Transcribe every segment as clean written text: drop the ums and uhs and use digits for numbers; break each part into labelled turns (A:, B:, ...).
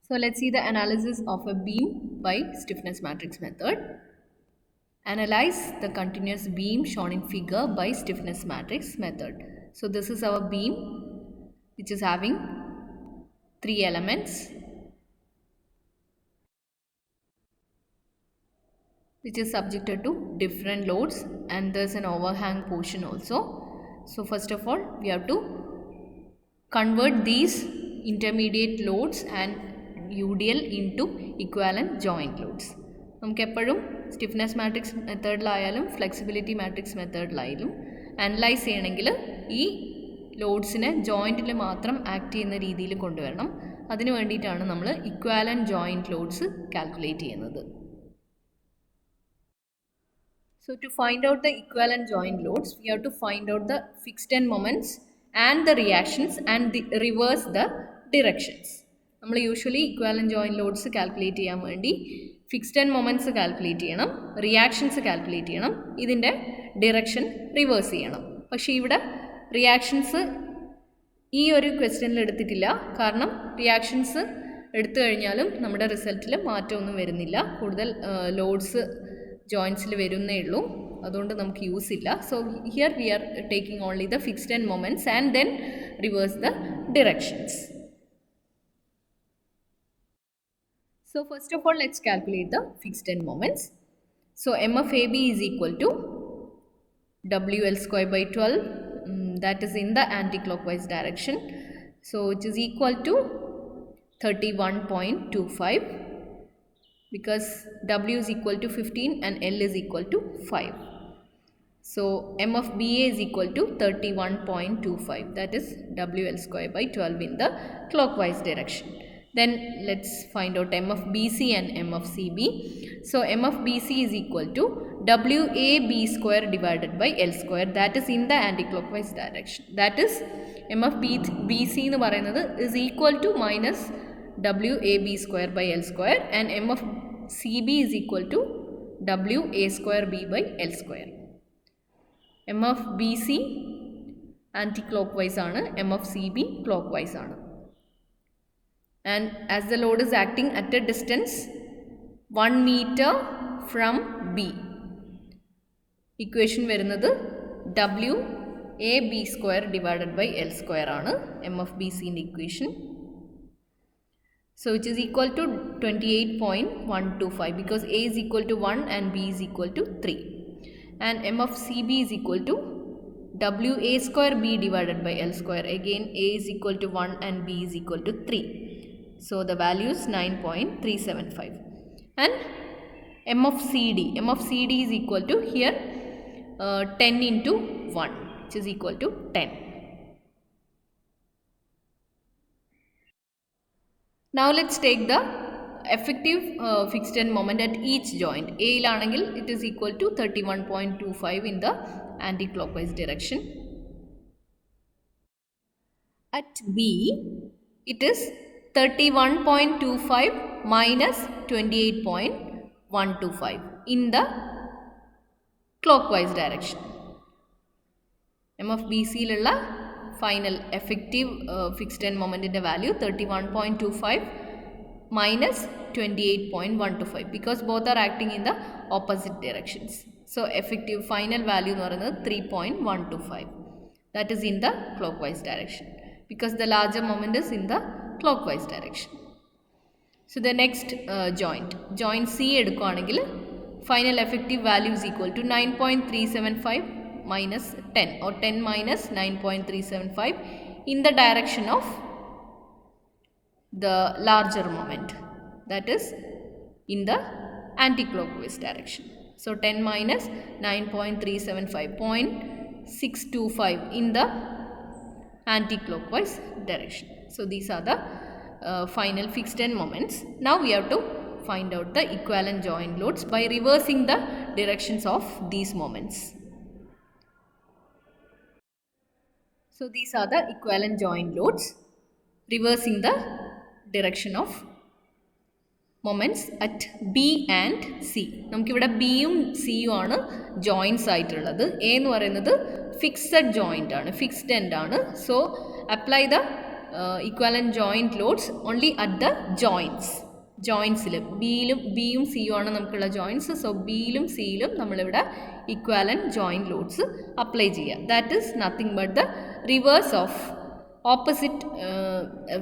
A: So let's see the analysis of a beam by stiffness matrix method. Analyze the continuous beam shown in figure by stiffness matrix method. So this is our beam which is having 3 elements which is subjected to different loads, and there's an overhang portion also. So first of all we have to convert these intermediate loads and UDL into equivalent joint loads. നമുക്ക് എപ്പോഴും stiffness matrix മെത്തേഡിലായാലും flexibility matrix മെത്തേഡിലായാലും analyse ചെയ്യണമെങ്കിൽ ഈ ലോഡ്സിനെ ജോയിൻറ്റിൽ മാത്രം act ചെയ്യുന്ന രീതിയിൽ കൊണ്ടുവരണം. അതിന് വേണ്ടിയിട്ടാണ് നമ്മൾ ഇക്വാലൻറ്റ് ജോയിൻറ്റ് ലോഡ്സ് കാൽക്കുലേറ്റ് ചെയ്യുന്നത്. So to find out the equivalent joint loads, we have to find out the fixed end moments and the reactions and reverse the directions. നമ്മൾ usually equivalent joint loads calculate ചെയ്യാൻ വേണ്ടി fixed end moments calculate ചെയ്യണം, reactions calculate ചെയ്യണം, ഇതിൻ്റെ direction reverse ചെയ്യണം. പക്ഷേ ഇവിടെ reactions ഈ ഒരു ക്വസ്റ്റ്യനിൽ എടുത്തിട്ടില്ല. കാരണം റിയാക്ഷൻസ് എടുത്തു കഴിഞ്ഞാലും നമ്മുടെ റിസൾട്ടിൽ മാറ്റമൊന്നും വരുന്നില്ല, കൂടുതൽ ലോഡ്സ് ജോയിൻറ്റ്സിൽ വരുന്നേ ഉള്ളൂ, അതുകൊണ്ട് നമുക്ക് യൂസ് ഇല്ല. So here we are taking only the fixed end moments and then reverse the directions. So first of all let's calculate the fixed end moments. So M of AB is equal to WL square by 12, that is in the anti-clockwise direction. So it is equal to 31.25 because W is equal to 15 and L is equal to 5. So M of BA is equal to 31.25, that is WL square by 12 in the clockwise direction. Then let's find out M of BC and M of CB. So M of BC is equal to WAB square divided by L square, that is in the anti-clockwise direction. That is M of BC എന്ന് പറയുന്നത് is equal to minus WAB square by L square, and M of CB is equal to WA square B by L square. M of BC anti-clockwise ആണ്, M of CB clockwise ആണ്. And as the load is acting at a distance 1 meter from B, equation വരുന്നത് WAB square divided by L square ആണ് M of BC in equation. So which is equal to 28.125 because A is equal to 1 and B is equal to 3. And M of CB is equal to WA square B divided by L square. Again A is equal to 1 and B is equal to 3. So the value is 9.375. And M of CD is equal to here 10 into 1, which is equal to 10. Now let's take the effective fixed end moment at each joint. A ilanengil it is equal to 31.25 in the anti-clockwise direction. At B it is 31.25 minus 28.125 in the clockwise direction. M of BC ലുള്ള final effective fixed end moment in the value 31.25 minus 28.125 because both are acting in the opposite directions. So effective final value എന്ന് പറയുന്നത് 3.125, that is in the clockwise direction because the larger moment is in the clockwise direction. So the next joint C എടുക്കുകയാണെങ്കിൽ final effective value is equal to 9.375 minus 10 or 10 minus 9.375 in the direction of the larger moment, that is in the anti-clockwise direction. So 10 minus 9.375, 0.625 in the anti-clockwise direction. So these are the final fixed end moments. Now we have to find out the equivalent joint loads by reversing the directions of these moments. So these are the equivalent joint loads reversing the direction of moments at B and C. നമുക്കിവിടെ ബിയും സിയും ആണ് joints ആയിട്ടുള്ളത്. A എന്ന് പറയുന്നത് fixed joint ആണ്, fixed end ആണ്. So apply the equivalent joint loads only at the joints. ജോയിൻസിൽ ബിയും സിയും ആണ് നമുക്കുള്ള ജോയിൻസ്. സോ ബിയിലും സിയിലും നമ്മളിവിടെ ഇക്വാലൻറ്റ് ജോയിൻറ്റ് ലോഡ്സ് അപ്ലൈ ചെയ്യുക. That is nothing but the reverse of opposite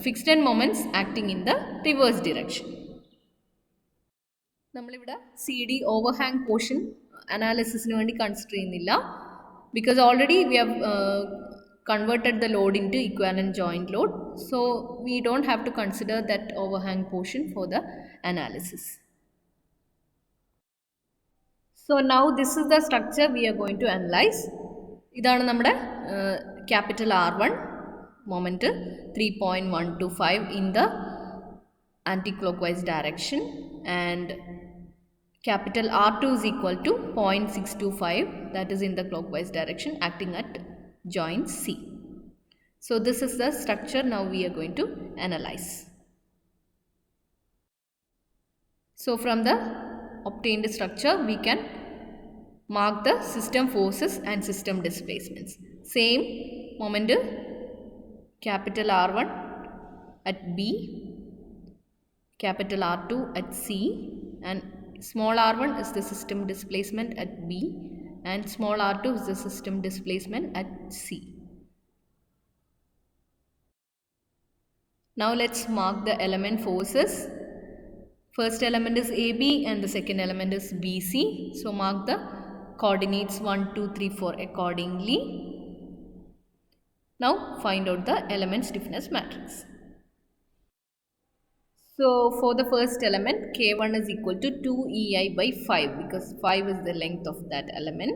A: fixed end moments acting in the reverse direction. നമ്മളിവിടെ C D overhang portion അനാലിസിസിന് വേണ്ടി consider ചെയ്യുന്നില്ല. Because already we have converted the load into equivalent joint load, so we don't have to consider that overhang portion for the analysis. So now this is the structure we are going to analyze. ഇതാണ് നമ്മുടെ capital R1 moment 3.125 in the anti-clockwise direction, and capital R2 is equal to 0.625, that is in the clockwise direction, acting at joint C. So this is the structure now we are going to analyze. So from the obtained structure we can mark the system forces and system displacements. Same moment capital R1 at B, capital R2 at C, and small r1 is the system displacement at B, and small r2 is the system displacement at C. Now let's mark the element forces. First element is AB and the second element is BC. So mark the coordinates 1, 2, 3, 4 accordingly. Now find out the element stiffness matrix. So for the first element, K1 is equal to 2EI by 5, because 5 is the length of that element.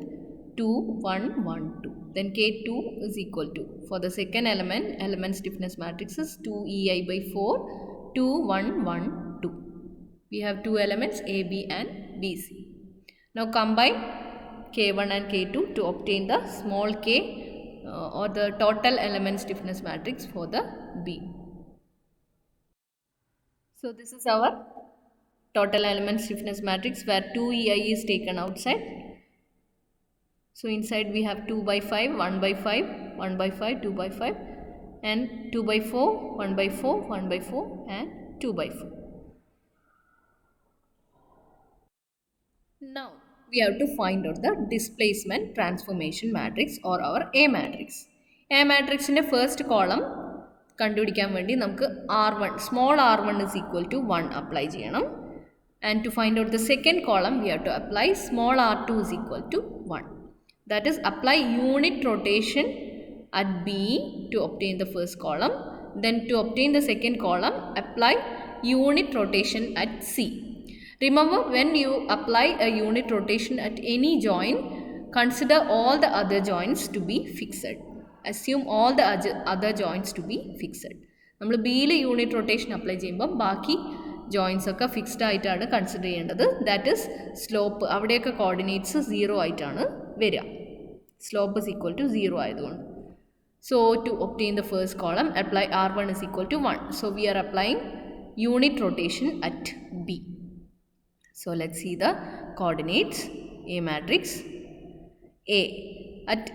A: 2, 1, 1, 2. Then K2 is equal to, for the second element, element stiffness matrix is 2EI by 4, 2, 1, 1, 2. We have two elements AB and BC. Now combine K1 and K2 to obtain the small k or the total element stiffness matrix for the B. So this is our total element stiffness matrix where 2EI is taken outside. So inside we have 2 by 5, 1 by 5, 1 by 5, 2 by 5, and 2 by 4, 1 by 4, 1 by 4, and 2 by 4. Now we have to find out the displacement transformation matrix or our A matrix. A matrix in the first column കണ്ടുപിടിക്കാൻ വേണ്ടി നമുക്ക് R1, small r1 is equal to 1 apply ചെയ്യണം. And to find out the second column, we have to apply small r2 is equal to 1. That is, apply unit rotation at B to obtain the first column. Then to obtain the second column, apply unit rotation at C. Remember, when you apply a unit rotation at any joint, consider all the other joints to be fixed. Assume all the other joints to be fixed. നമ്മൾ ബിയിൽ unit rotation apply ചെയ്യുമ്പോൾ ബാക്കി joints ഒക്കെ fixed ആയിട്ടാണ് consider ചെയ്യേണ്ടത്. That is slope, അവിടെയൊക്കെ coordinates 0 ആയിട്ടാണ് വരിക. സ്ലോപ്പ് ഇസ് ഈക്വൽ ടു 0 ആയതുകൊണ്ട്. So to obtain the first column, apply R1 is equal to 1. So we are applying unit rotation at B. So let's see the coordinates. A matrix A at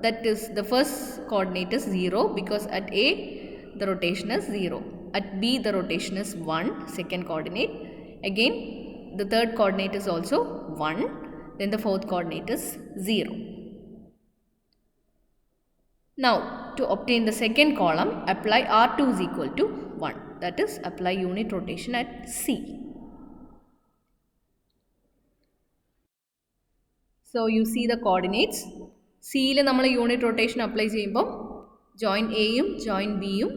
A: that is the first coordinate is 0 because at A the rotation is 0. At B the rotation is 1, second coordinate. Again the third coordinate is also 1. Then the fourth coordinate is 0. Now to obtain the second column, apply R2 is equal to 1. That is, apply unit rotation at C. So you see the coordinates. സിയിൽ നമ്മൾ unit rotation apply ചെയ്യുമ്പോൾ joint എയും joint ബിയും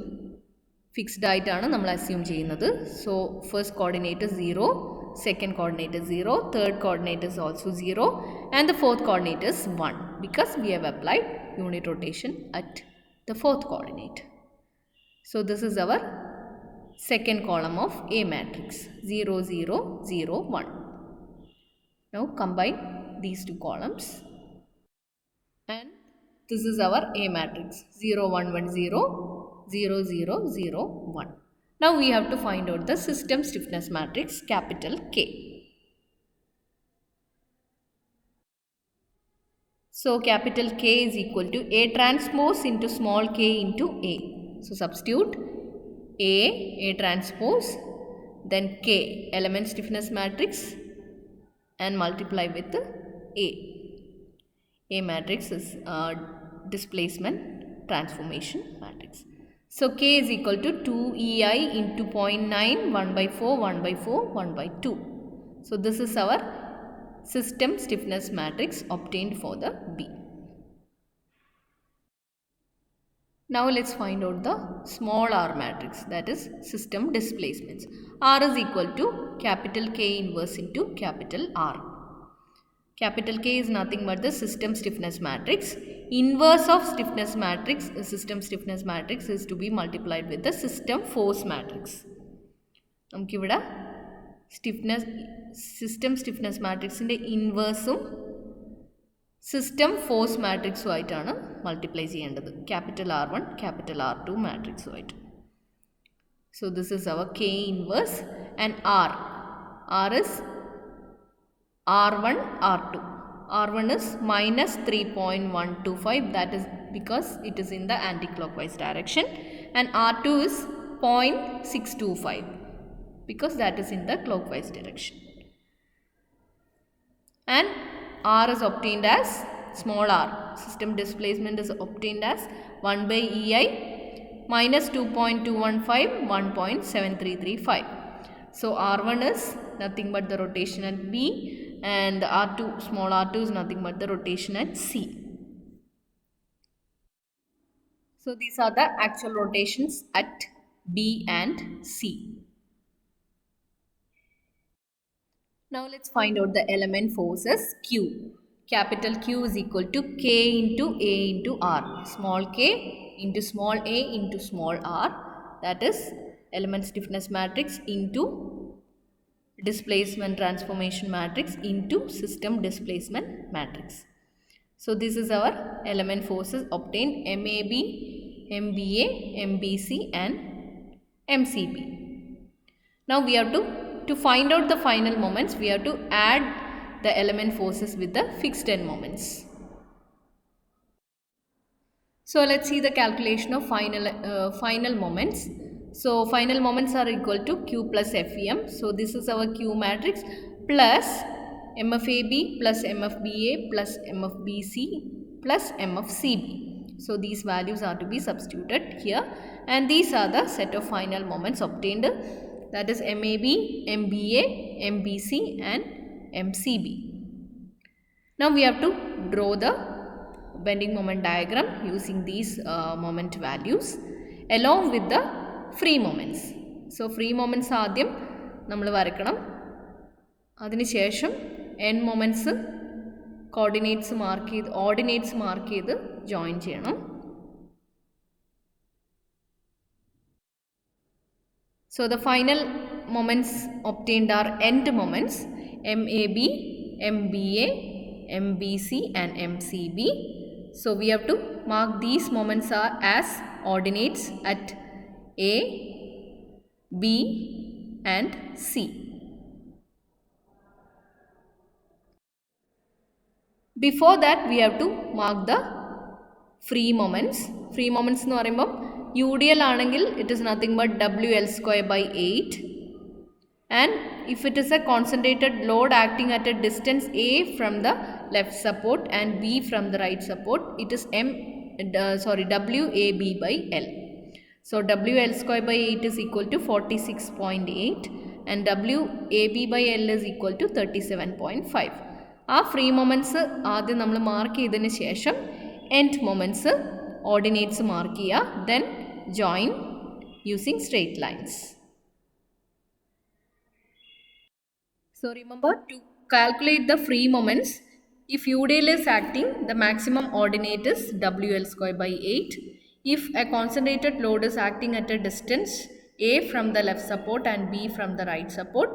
A: fixed ആയിട്ടാണ് നമ്മൾ assume ചെയ്യുന്നത്. So first coordinate 0, second coordinate is 0, third coordinate is also 0, and the fourth coordinate is 1 because we have applied unit rotation at the fourth coordinate. So this is our second column of A matrix, 0, 0, 0, 1. Now combine these two columns. And this is our A matrix, 0, 1, 1, 0, 0, 0, 0, 1. Now we have to find out the system stiffness matrix, capital K. So capital K is equal to A transpose into small k into A. So substitute A transpose, then K, element stiffness matrix, and multiply with A. A matrix is displacement transformation matrix. So K is equal to 2EI into 0.9, 1 by 4, 1 by 4, 1 by 2. So this is our system stiffness matrix obtained for the B. Now let's find out the small r matrix, that is system displacements. R is equal to capital K inverse into capital R. Capital K is nothing but the system stiffness matrix. Inverse of stiffness matrix, system stiffness matrix is to be multiplied with the system force matrix. Namukivida system stiffness matrix in the inverse system force matrix ആയിട്ടാണ് multiply ചെയ്യേണ്ടത്. Capital R1, capital R2 matrix ആയിട്ട്. So this is our K inverse and R. R is R1, R2. R1 is minus 3.125, that is because it is in the anti-clockwise direction, and R2 is 0.625 because that is in the clockwise direction. And R is obtained as small r. System displacement is obtained as 1 by EI minus 2.215, 1.7335. So R1 is nothing but the rotation at B, and R2, small r2 is nothing but the rotation at C. So these are the actual rotations at B and C. Now let's find out the element forces Q. Capital Q is equal to K into A into R. Small k into small a into small r, that is element stiffness matrix into displacement transformation matrix into system displacement matrix. So this is our element forces obtained MAB, MBA, MBC and MCB. Now we have to find out the final moments, we have to add the element forces with the fixed end moments. So let's see the calculation of final moments. So final moments are equal to Q plus FEM. So this is our Q matrix plus MFAB plus MFBA plus MFBC plus MFCB. So these values are to be substituted here, and these are the set of final moments obtained, that is MAB, MBA, MBC and MCB. Now we have to draw the bending moment diagram using these moment values along with the free moments. So free moments ആദ്യം നമ്മൾ വരക്കണം, അതിനുശേഷം end moments coordinates mark ചെയ്ത് join ചെയ്യണം. So the final moments obtained are end moments MAB, MBA, MBC and MCB. So we have to mark these moments are as ordinates at A, B and C. Before that we have to mark the free moments. Free moments എന്ന് പറയുമ്പോൾ UDL ആണെങ്കിൽ it is nothing but WL square by 8, and if it is a concentrated load acting at a distance A from the left support and B from the right support, it is WAB by L. So WL square by 8 is equal to 46.8 and WAB by L is equal to 37.5. ആ free moments ആദ്യം നമ്മൾ mark ചെയ്തതിന് ശേഷം end moments ordinates mark ചെയ്യുക, then join using straight lines. So remember to calculate the free moments. If UDL is acting, the maximum ordinate is WL square by 8. If a concentrated load is acting at a distance A from the left support and B from the right support,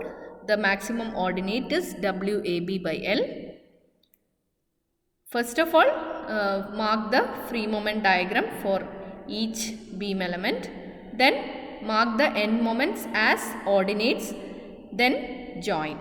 A: the maximum ordinate is WAB by L. First of all, mark the free moment diagram for each beam element. Then mark the end moments as ordinates. Then join.